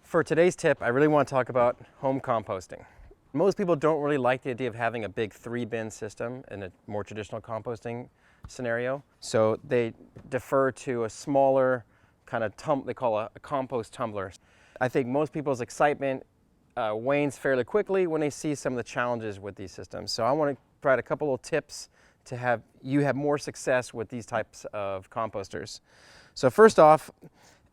For today's tip, I really want to talk about home composting. Most people don't really like the idea of having a big 3-bin system in a more traditional composting scenario. So they defer to a smaller kind of they call a compost tumbler. I think most people's excitement wanes fairly quickly when they see some of the challenges with these systems. So I want to provide a couple of tips to have you have more success with these types of composters. So first off,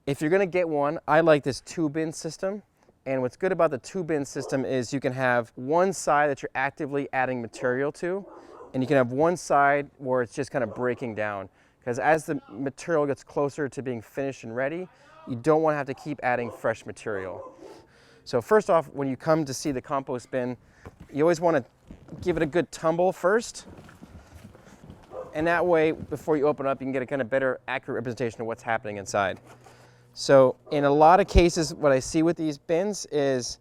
if you're going to get one, I like this 2-bin system. And what's good about the 2-bin system is you can have one side that you're actively adding material to, and you can have one side where it's just kind of breaking down. Because as the material gets closer to being finished and ready, you don't want to have to keep adding fresh material. So first off, when you come to see the compost bin, you always want to give it a good tumble first. And that way, before you open it up, you can get a kind of better, accurate representation of what's happening inside. So in a lot of cases, what I see with these bins is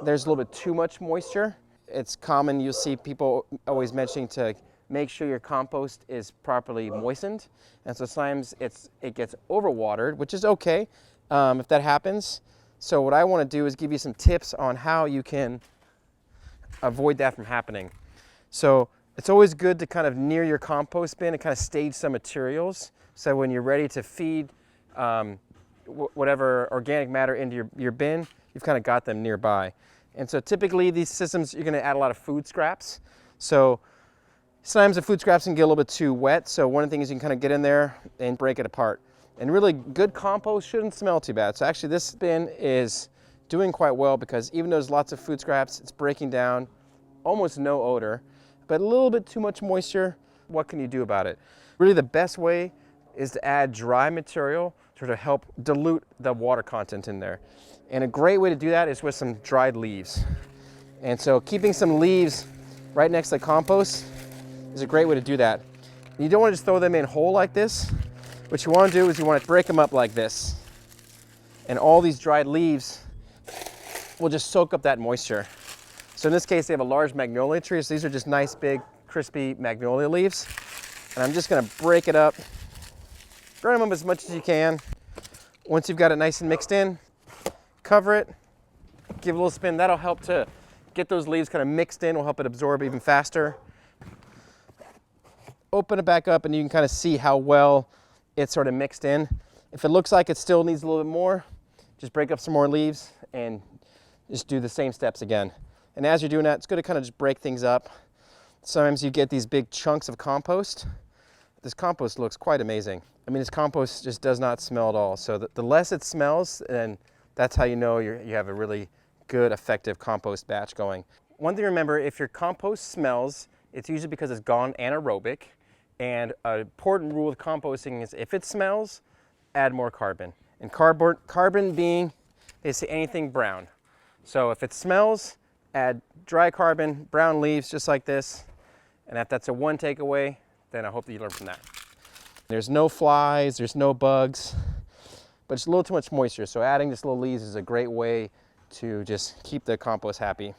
there's a little bit too much moisture. It's common, you'll see people always mentioning to make sure your compost is properly moistened. And so sometimes it gets overwatered, which is okay if that happens. So what I want to do is give you some tips on how you can avoid that from happening. So it's always good to kind of near your compost bin and kind of stage some materials. So when you're ready to feed whatever organic matter into your bin, you've kind of got them nearby. And so typically these systems, you're going to add a lot of food scraps. So sometimes the food scraps can get a little bit too wet. So one of the things you can kind of get in there and break it apart. And really good compost shouldn't smell too bad. So actually this bin is doing quite well because even though there's lots of food scraps, it's breaking down, almost no odor, but a little bit too much moisture. What can you do about it? Really the best way is to add dry material to help dilute the water content in there. And a great way to do that is with some dried leaves. And so keeping some leaves right next to the compost is a great way to do that. You don't want to just throw them in whole like this. What you want to do is you want to break them up like this. And all these dried leaves will just soak up that moisture. So in this case, they have a large magnolia tree. So these are just nice, big, crispy magnolia leaves. And I'm just going to break it up. Burn them up as much as you can. Once you've got it nice and mixed in, cover it, give it a little spin. That'll help to get those leaves kind of mixed in, will help it absorb even faster. Open it back up and you can kind of see how well it's sort of mixed in. If it looks like it still needs a little bit more, just break up some more leaves and just do the same steps again. And as you're doing that, it's good to kind of just break things up. Sometimes you get these big chunks of compost. This compost looks quite amazing. I mean, this compost just does not smell at all. So the less it smells, then that's how you know you have a really good, effective compost batch going. One thing to remember, if your compost smells, it's usually because it's gone anaerobic. And an important rule with composting is if it smells, add more carbon. And carbon being basically anything brown. So if it smells, add dry carbon, brown leaves, just like this. And if that's a one takeaway, then I hope that you learn from that. There's no flies, there's no bugs, but it's a little too much moisture. So adding just little leaves is a great way to just keep the compost happy.